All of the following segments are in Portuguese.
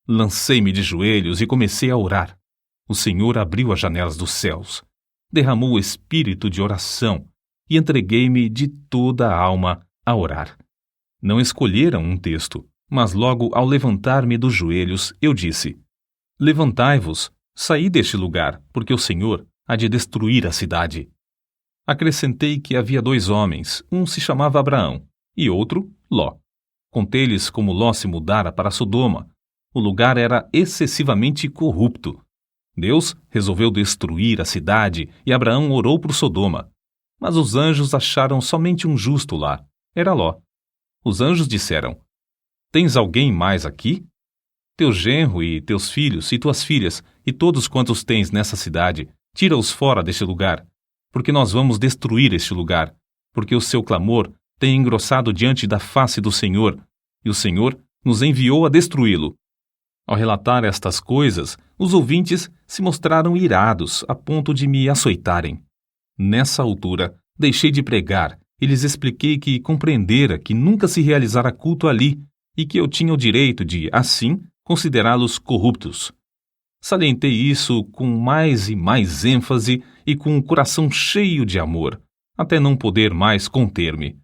Lancei-me de joelhos e comecei a orar. O Senhor abriu as janelas dos céus, derramou o espírito de oração e entreguei-me de toda a alma a orar. Não escolheram um texto, mas logo ao levantar-me dos joelhos, eu disse: Levantai-vos, saí deste lugar, porque o Senhor há de destruir a cidade. Acrescentei que havia 2 homens, um se chamava Abraão e outro Ló. Contei-lhes como Ló se mudara para Sodoma. O lugar era excessivamente corrupto. Deus resolveu destruir a cidade e Abraão orou por Sodoma. Mas os anjos acharam somente um justo lá. Era Ló. Os anjos disseram: Tens alguém mais aqui? Teu genro e teus filhos e tuas filhas e todos quantos tens nessa cidade, tira-os fora deste lugar, porque nós vamos destruir este lugar, porque o seu clamor tem engrossado diante da face do Senhor, e o Senhor nos enviou a destruí-lo. Ao relatar estas coisas, os ouvintes se mostraram irados a ponto de me açoitarem. Nessa altura, deixei de pregar e lhes expliquei que compreendera que nunca se realizara culto ali e que eu tinha o direito de, assim, considerá-los corruptos. Salientei isso com mais e mais ênfase e com o coração cheio de amor, até não poder mais conter-me.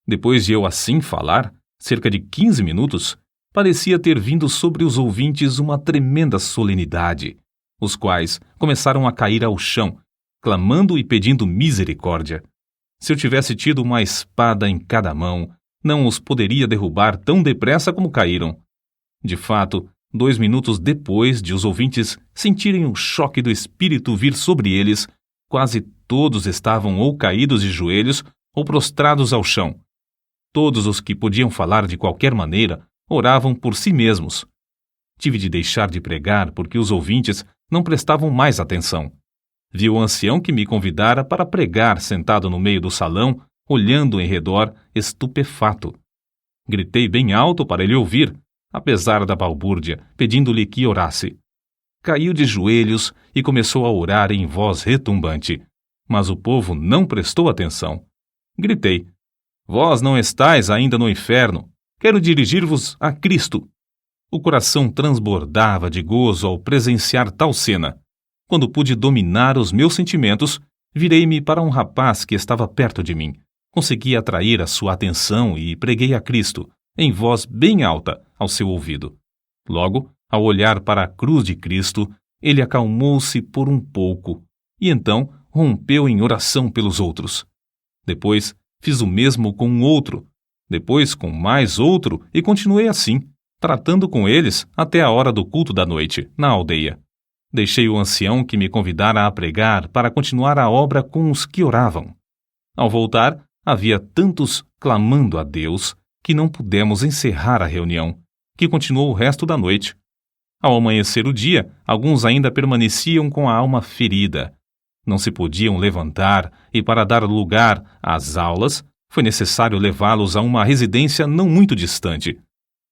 Depois de eu assim falar, cerca de 15 minutos, parecia ter vindo sobre os ouvintes uma tremenda solenidade, os quais começaram a cair ao chão, clamando e pedindo misericórdia. Se eu tivesse tido uma espada em cada mão, não os poderia derrubar tão depressa como caíram. De fato, 2 minutos depois de os ouvintes sentirem o choque do espírito vir sobre eles, quase todos estavam ou caídos de joelhos ou prostrados ao chão. Todos os que podiam falar de qualquer maneira oravam por si mesmos. Tive de deixar de pregar porque os ouvintes não prestavam mais atenção. Vi o ancião que me convidara para pregar sentado no meio do salão, olhando em redor, estupefato. Gritei bem alto para ele ouvir, apesar da balbúrdia, pedindo-lhe que orasse. Caiu de joelhos e começou a orar em voz retumbante, mas o povo não prestou atenção. Gritei: Vós não estáis ainda no inferno. Quero dirigir-vos a Cristo. O coração transbordava de gozo ao presenciar tal cena. Quando pude dominar os meus sentimentos, virei-me para um rapaz que estava perto de mim. Consegui atrair a sua atenção e preguei a Cristo, em voz bem alta, ao seu ouvido. Logo, ao olhar para a cruz de Cristo, ele acalmou-se por um pouco e então rompeu em oração pelos outros. Depois, fiz o mesmo com um outro, depois com mais outro e continuei assim, tratando com eles até a hora do culto da noite, na aldeia. Deixei o ancião que me convidara a pregar para continuar a obra com os que oravam. Ao voltar, havia tantos clamando a Deus que não pudemos encerrar a reunião, que continuou o resto da noite. Ao amanhecer o dia, alguns ainda permaneciam com a alma ferida. Não se podiam levantar e, para dar lugar às aulas, foi necessário levá-los a uma residência não muito distante.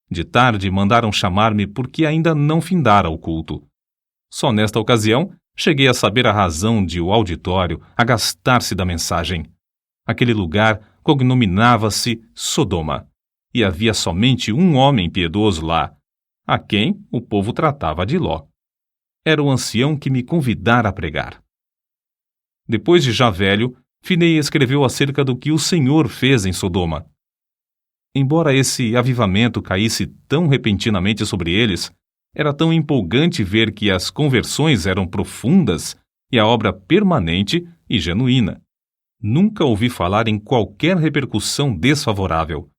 De tarde mandaram chamar-me porque ainda não findara o culto. Só nesta ocasião cheguei a saber a razão de o auditório agastar-se da mensagem. Aquele lugar cognominava-se Sodoma, e havia somente um homem piedoso lá, a quem o povo tratava de Ló. Era o ancião que me convidara a pregar. Depois de já velho, Finney escreveu acerca do que o Senhor fez em Sodoma. Embora esse avivamento caísse tão repentinamente sobre eles, era tão empolgante ver que as conversões eram profundas e a obra permanente e genuína. Nunca ouvi falar em qualquer repercussão desfavorável.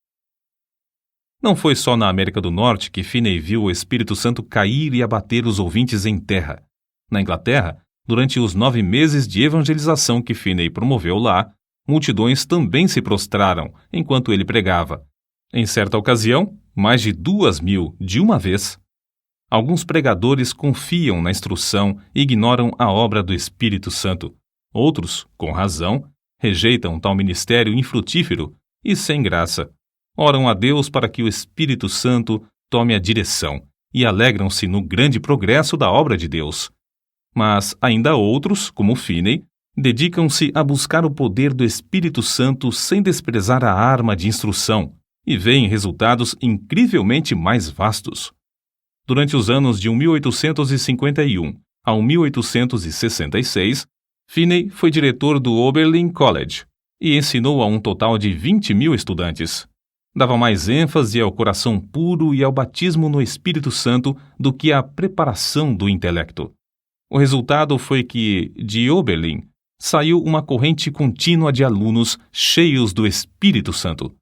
Não foi só na América do Norte que Finney viu o Espírito Santo cair e abater os ouvintes em terra. Na Inglaterra, durante os 9 meses de evangelização que Finney promoveu lá, multidões também se prostraram enquanto ele pregava. Em certa ocasião, mais de 2.000 de uma vez. Alguns pregadores confiam na instrução e ignoram a obra do Espírito Santo. Outros, com razão, rejeitam tal ministério infrutífero e sem graça. Oram a Deus para que o Espírito Santo tome a direção e alegram-se no grande progresso da obra de Deus. Mas ainda outros, como Finney, dedicam-se a buscar o poder do Espírito Santo sem desprezar a arma de instrução e veem resultados incrivelmente mais vastos. Durante os anos de 1851 a 1866, Finney foi diretor do Oberlin College e ensinou a um total de 20.000 estudantes. Dava mais ênfase ao coração puro e ao batismo no Espírito Santo do que à preparação do intelecto. O resultado foi que, de Oberlin, saiu uma corrente contínua de alunos cheios do Espírito Santo.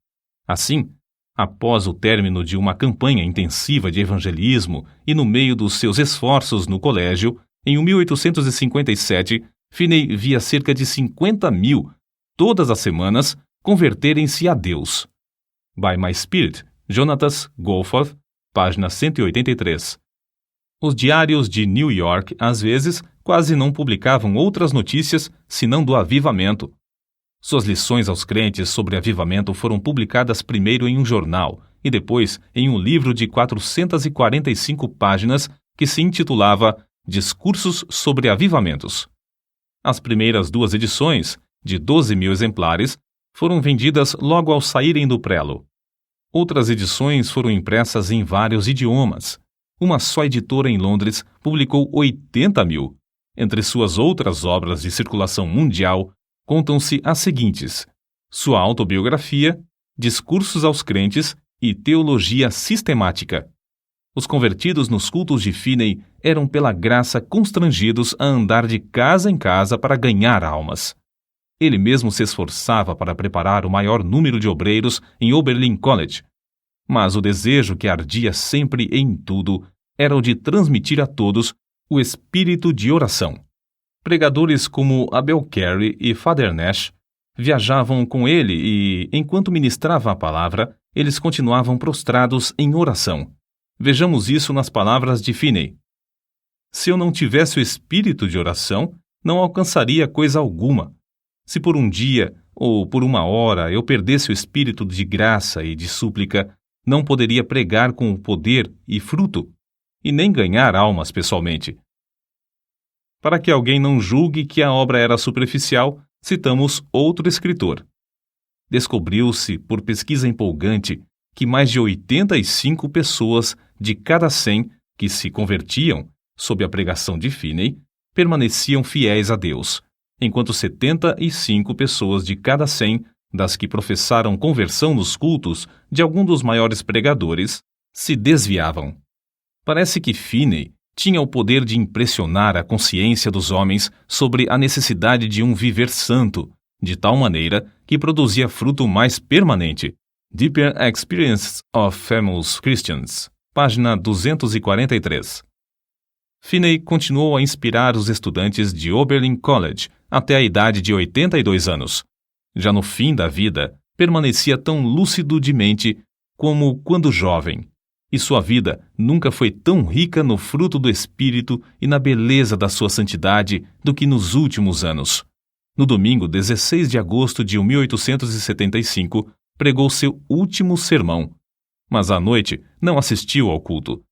Assim, após o término de uma campanha intensiva de evangelismo e no meio dos seus esforços no colégio, em 1857, Finney via cerca de 50.000, todas as semanas, converterem-se a Deus. By My Spirit, Jonathan Goforth, página 183. Os diários de New York, às vezes, quase não publicavam outras notícias senão do avivamento. Suas lições aos crentes sobre avivamento foram publicadas primeiro em um jornal e depois em um livro de 445 páginas que se intitulava Discursos sobre Avivamentos. As primeiras 2 edições, de 12.000 exemplares, foram vendidas logo ao saírem do prelo. Outras edições foram impressas em vários idiomas. Uma só editora em Londres publicou 80.000. Entre suas outras obras de circulação mundial, contam-se as seguintes: sua autobiografia, Discursos aos Crentes e Teologia Sistemática. Os convertidos nos cultos de Finney eram pela graça constrangidos a andar de casa em casa para ganhar almas. Ele mesmo se esforçava para preparar o maior número de obreiros em Oberlin College. Mas o desejo que ardia sempre em tudo era o de transmitir a todos o espírito de oração. Pregadores como Abel Carey e Father Nash viajavam com ele e, enquanto ministrava a palavra, eles continuavam prostrados em oração. Vejamos isso nas palavras de Finney. Se eu não tivesse o espírito de oração, não alcançaria coisa alguma. Se por um dia ou por uma hora eu perdesse o espírito de graça e de súplica, não poderia pregar com poder e fruto, e nem ganhar almas pessoalmente. Para que alguém não julgue que a obra era superficial, citamos outro escritor. Descobriu-se, por pesquisa empolgante, que mais de 85 pessoas de cada 100 que se convertiam sob a pregação de Finney permaneciam fiéis a Deus, enquanto 75 pessoas de cada 100 das que professaram conversão nos cultos de algum dos maiores pregadores se desviavam. Parece que Finney tinha o poder de impressionar a consciência dos homens sobre a necessidade de um viver santo, de tal maneira que produzia fruto mais permanente. Deeper Experiences of Famous Christians, página 243. Finney continuou a inspirar os estudantes de Oberlin College até a idade de 82 anos. Já no fim da vida, permanecia tão lúcido de mente como quando jovem, e sua vida nunca foi tão rica no fruto do Espírito e na beleza da sua santidade do que nos últimos anos. No domingo 16 de agosto de 1875, pregou seu último sermão, mas à noite não assistiu ao culto.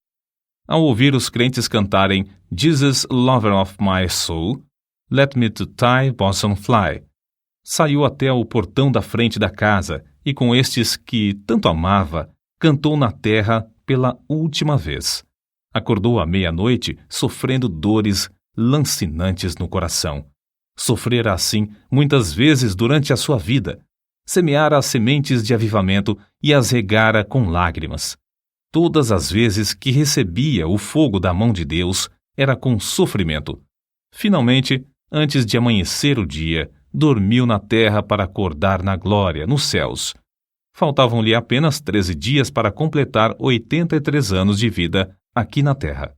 Ao ouvir os crentes cantarem Jesus, Lover of My Soul, Let Me to Thy Bosom Fly, saiu até o portão da frente da casa e com estes que tanto amava, cantou na terra pela última vez. Acordou à meia-noite sofrendo dores lancinantes no coração. Sofrera assim muitas vezes durante a sua vida. Semeara as sementes de avivamento e as regara com lágrimas. Todas as vezes que recebia o fogo da mão de Deus, era com sofrimento. Finalmente, antes de amanhecer o dia, dormiu na terra para acordar na glória, nos céus. Faltavam-lhe apenas 13 dias para completar 83 anos de vida aqui na terra.